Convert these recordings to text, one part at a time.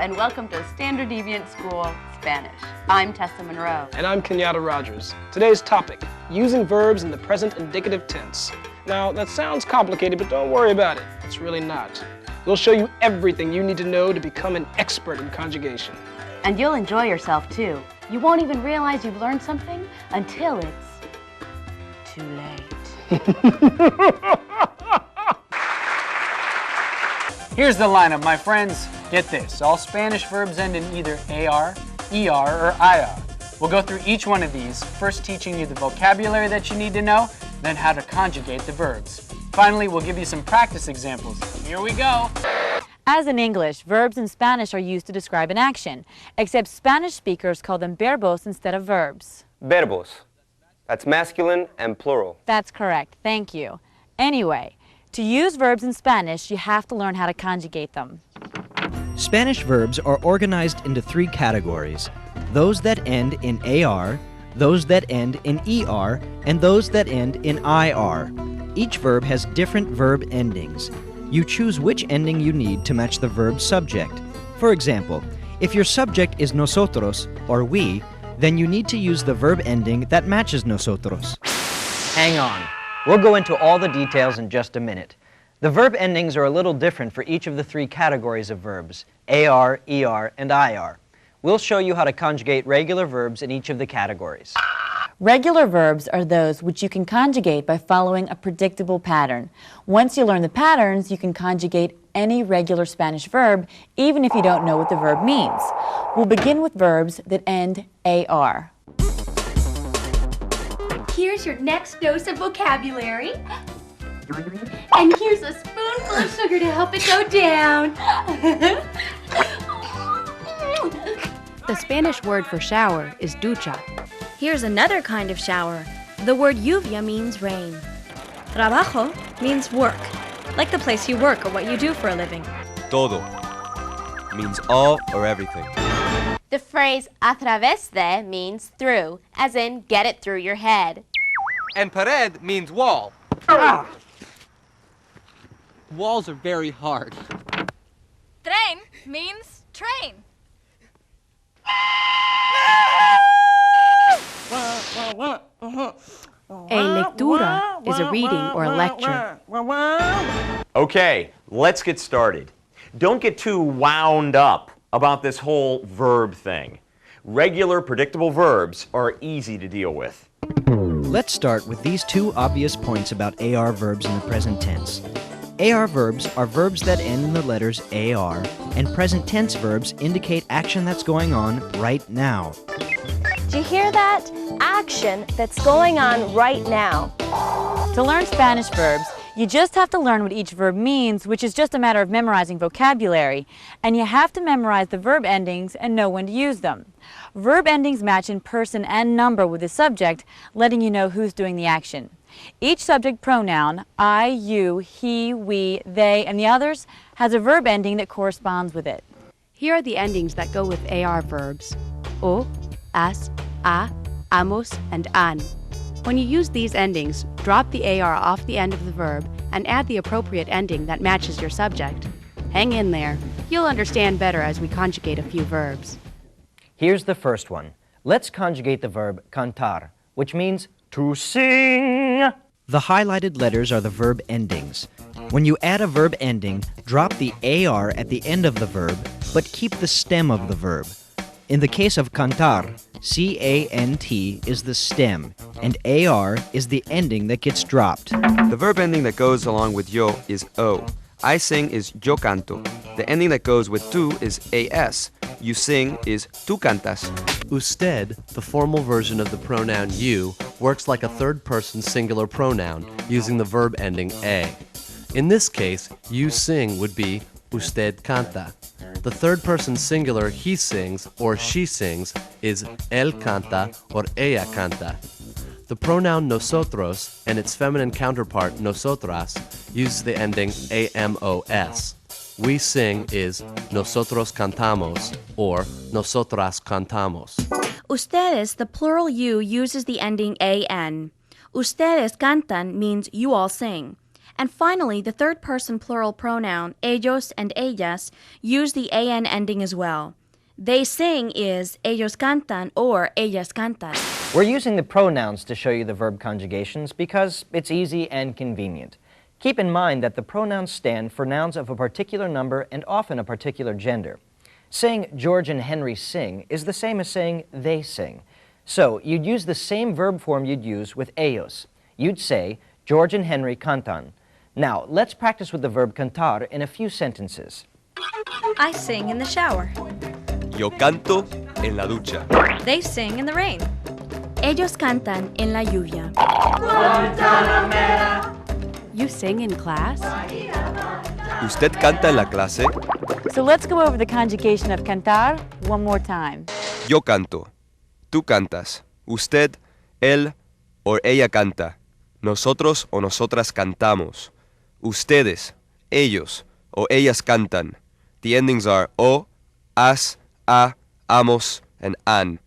and welcome to Standard Deviant School Spanish. I'm Tessa Monroe. And I'm Kenyatta Rogers. Today's topic, using verbs in the present indicative tense. Now, that sounds complicated, but don't worry about it. It's really not. We'll show you everything you need to know to become an expert in conjugation. And you'll enjoy yourself, too. You won't even realize you've learned something until it's too late. Here's the lineup, my friends. Get this, all Spanish verbs end in either AR, ER, or IR. We'll go through each one of these, first teaching you the vocabulary that you need to know, then how to conjugate the verbs. Finally, we'll give you some practice examples. Here we go. As in English, verbs in Spanish are used to describe an action, except Spanish speakers call them verbos instead of verbs. Verbos. That's masculine and plural. That's correct, thank you. Anyway, to use verbs in Spanish, you have to learn how to conjugate them. Spanish verbs are organized into three categories: those that end in AR, those that end in ER, and those that end in IR. Each verb has different verb endings. You choose which ending you need to match the verb subject. For example, if your subject is nosotros, or we, then you need to use the verb ending that matches nosotros. Hang on. We'll go into all the details in just a minute. The verb endings are a little different for each of the three categories of verbs, AR, ER, and IR. We'll show you how to conjugate regular verbs in each of the categories. Regular verbs are those which you can conjugate by following a predictable pattern. Once you learn the patterns, you can conjugate any regular Spanish verb, even if you don't know what the verb means. We'll begin with verbs that end AR. Here's your next dose of vocabulary. And here's a spoonful of sugar to help it go down. The Spanish word for shower is ducha. Here's another kind of shower. The word lluvia means rain. Trabajo means work, like the place you work or what you do for a living. Todo means all or everything. The phrase a través de means through, as in get it through your head. And pared means wall. Ah. Walls are very hard. Tren means train. A lectura is a reading or a lecture. Okay, let's get started. Don't get too wound up about this whole verb thing. Regular, predictable verbs are easy to deal with. Let's start with these two obvious points about AR verbs in the present tense. AR verbs are verbs that end in the letters AR, and present tense verbs indicate action that's going on right now. Do you hear that? Action that's going on right now. To learn Spanish verbs, you just have to learn what each verb means, which is just a matter of memorizing vocabulary. And you have to memorize the verb endings and know when to use them. Verb endings match in person and number with the subject, letting you know who's doing the action. Each subject pronoun, I, you, he, we, they, and the others, has a verb ending that corresponds with it. Here are the endings that go with AR verbs: o, as, a, amos, and an. When you use these endings, drop the AR off the end of the verb and add the appropriate ending that matches your subject. Hang in there. You'll understand better as we conjugate a few verbs. Here's the first one. Let's conjugate the verb cantar, which means to sing. The highlighted letters are the verb endings. When you add a verb ending, drop the AR at the end of the verb, but keep the stem of the verb. In the case of cantar, C-A-N-T is the stem, and AR is the ending that gets dropped. The verb ending that goes along with yo is o. I sing is yo canto. The ending that goes with tu is as. You sing is tú cantas. Usted, the formal version of the pronoun you, works like a third-person singular pronoun using the verb ending a. In this case, you sing would be usted canta. The third-person singular he sings or she sings is él canta or ella canta. The pronoun nosotros and its feminine counterpart nosotras use the ending amos. We sing is nosotros cantamos or nosotras cantamos. Ustedes, the plural you, uses the ending an. Ustedes cantan means you all sing. And finally, the third person plural pronoun, ellos and ellas, use the an ending as well. They sing is ellos cantan or ellas cantan. We're using the pronouns to show you the verb conjugations because it's easy and convenient. Keep in mind that the pronouns stand for nouns of a particular number and often a particular gender. Saying George and Henry sing is the same as saying they sing. So you'd use the same verb form you'd use with ellos. You'd say George and Henry cantan. Now, let's practice with the verb cantar in a few sentences. I sing in the shower. Yo canto en la ducha. They sing in the rain. Ellos cantan en la lluvia. You sing in class? ¿Usted canta en la clase? So let's go over the conjugation of cantar one more time. Yo canto. Tú cantas. Usted, él o ella canta. Nosotros o nosotras cantamos. Ustedes, ellos o ellas cantan. The endings are o, as, a, amos, and an.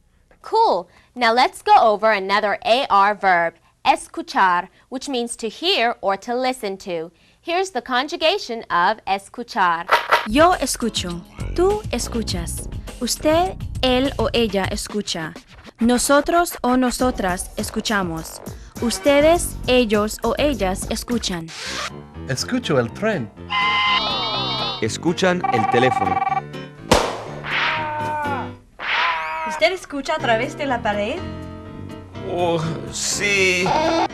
Cool. Now let's go over another AR verb, escuchar, which means to hear or to listen to. Here's the conjugation of escuchar. Yo escucho. Tú escuchas. Usted, él o ella escucha. Nosotros o nosotras escuchamos. Ustedes, ellos o ellas escuchan. Escucho el tren. Escuchan el teléfono. ¿Usted escucha a través de la pared? Oh, sí.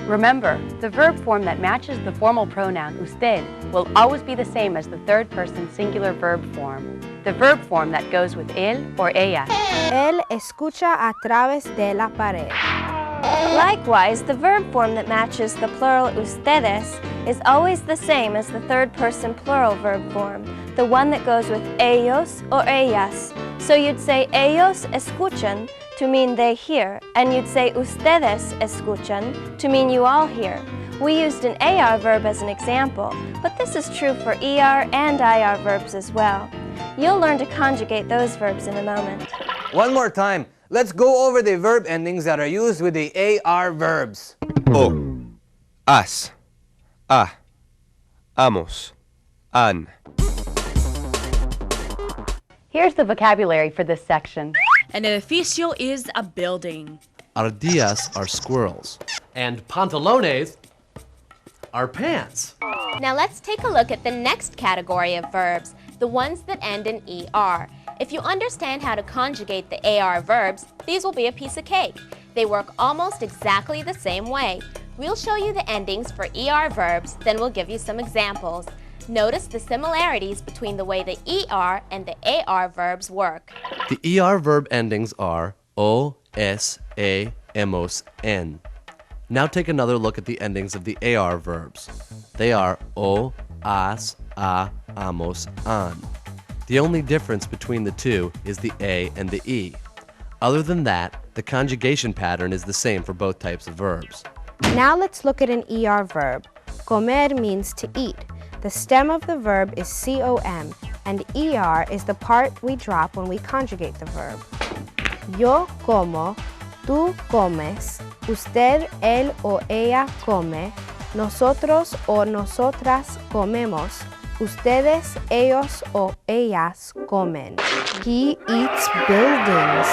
Remember, the verb form that matches the formal pronoun usted will always be the same as the third person singular verb form. The verb form that goes with él or ella. Él escucha a través de la pared. Likewise, the verb form that matches the plural ustedes is always the same as the third person plural verb form, the one that goes with ellos or ellas. So you'd say ellos escuchan to mean they hear, and you'd say ustedes escuchan to mean you all hear. We used an AR verb as an example, but this is true for ER and IR verbs as well. You'll learn to conjugate those verbs in a moment. One more time. Let's go over the verb endings that are used with the AR verbs. O, as, a, amos, an. Here's the vocabulary for this section. An edificio is a building. Ardillas are squirrels. And pantalones are pants. Now let's take a look at the next category of verbs, the ones that end in ER. If you understand how to conjugate the AR verbs, these will be a piece of cake. They work almost exactly the same way. We'll show you the endings for ER verbs, then we'll give you some examples. Notice the similarities between the way the ER and the AR verbs work. The ER verb endings are o, s, a, emos, n. Now take another look at the endings of the AR verbs. They are o, as, a, amos, an. The only difference between the two is the A and the E. Other than that, the conjugation pattern is the same for both types of verbs. Now let's look at an ER verb. Comer means to eat. The stem of the verb is com, and ER is the part we drop when we conjugate the verb. Yo como, tú comes, usted, él o ella come, nosotros o nosotras comemos, ustedes, ellos o ellas comen. He eats buildings.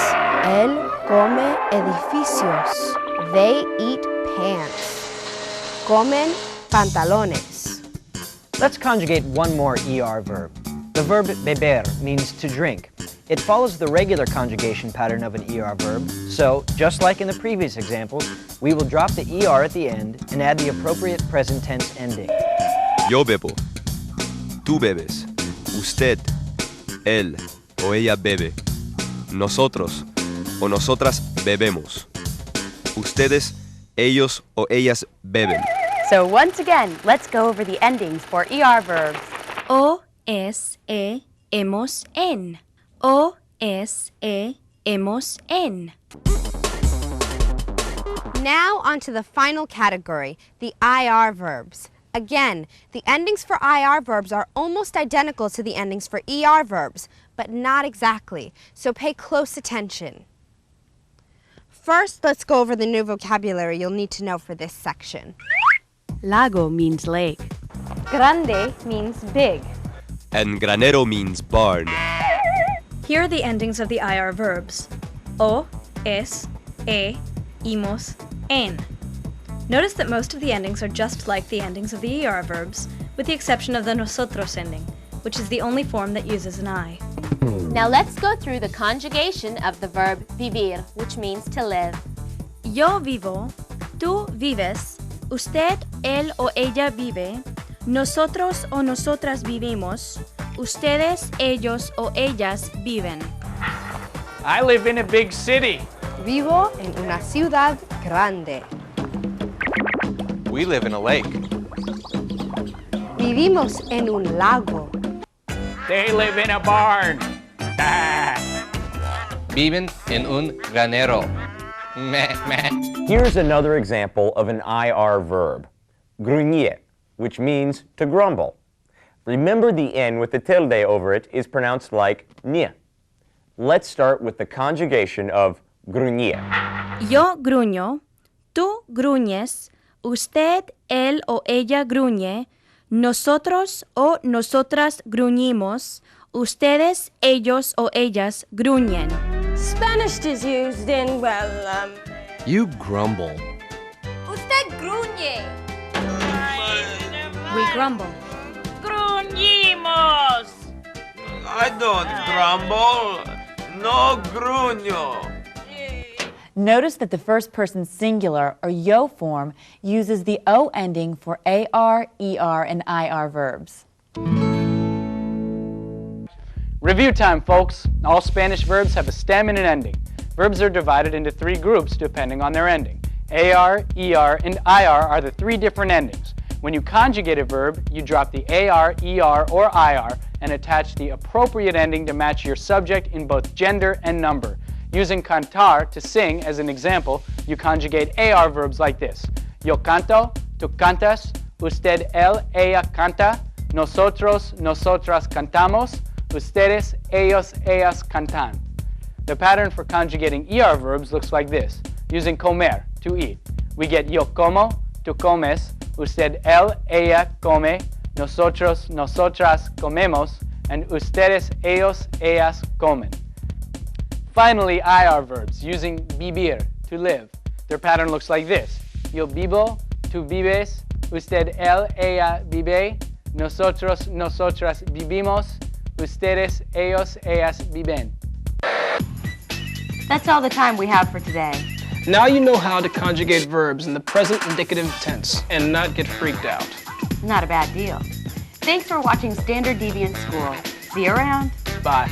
Él come edificios. They eat pants. Comen pantalones. Let's conjugate one more ER verb. The verb beber means to drink. It follows the regular conjugation pattern of an ER verb, so just like in the previous examples, we will drop the ER at the end and add the appropriate present tense ending. Yo bebo. Tú bebes. Usted, él o ella bebe. Nosotros o nosotras bebemos. Ustedes, ellos o ellas beben. So once again, let's go over the endings for ER verbs. O, es, e, hemos, en. O, es, e, hemos, en. Now onto the final category, the IR verbs. Again, the endings for IR verbs are almost identical to the endings for ER verbs, but not exactly, so pay close attention. First, let's go over the new vocabulary you'll need to know for this section. Lago means lake. Grande means big. And granero means barn. Here are the endings of the IR verbs. O, es, e, imos, en. Notice that most of the endings are just like the endings of the ER verbs, with the exception of the nosotros ending, which is the only form that uses an I. Now let's go through the conjugation of the verb vivir, which means to live. Yo vivo, tú vives, usted, él o ella vive, nosotros o nosotras vivimos, ustedes, ellos o ellas viven. I live in a big city. Vivo en una ciudad grande. We live in a lake. Vivimos en un lago. They live in a barn. Viven en un granero. Meh, meh. Here's another example of an IR verb, grunyer, which means to grumble. Remember the N with the tilde over it is pronounced like nie. Let's start with the conjugation of grunyer. Yo gruño, tú gruñes, usted, él o ella gruñe, nosotros o nosotras gruñimos, ustedes, ellos o ellas gruñen. Spanish is used in, well, You grumble. Usted gruñe. We grumble. Gruñimos. I don't grumble. No gruño. Notice that the first person singular or yo form uses the O ending for AR, ER, and IR verbs. Review time, folks. All Spanish verbs have a stem and an ending. Verbs are divided into three groups depending on their ending. AR, ER, and IR are the three different endings. When you conjugate a verb, you drop the AR, ER, or IR and attach the appropriate ending to match your subject in both gender and number. Using cantar, to sing, as an example, you conjugate AR verbs like this. Yo canto, tú cantas, usted, él, ella canta, nosotros, nosotras cantamos, ustedes, ellos, ellas cantan. The pattern for conjugating ER verbs looks like this. Using comer, to eat, we get yo como, tú comes, usted, él, ella come, nosotros, nosotras comemos, and ustedes, ellos, ellas comen. Finally, IR verbs, using vivir, to live. Their pattern looks like this. Yo vivo, tú vives, usted, él, ella vive, nosotros, nosotras vivimos, ustedes, ellos, ellas viven. That's all the time we have for today. Now you know how to conjugate verbs in the present indicative tense and not get freaked out. Not a bad deal. Thanks for watching Standard Deviant School. See you around. Bye.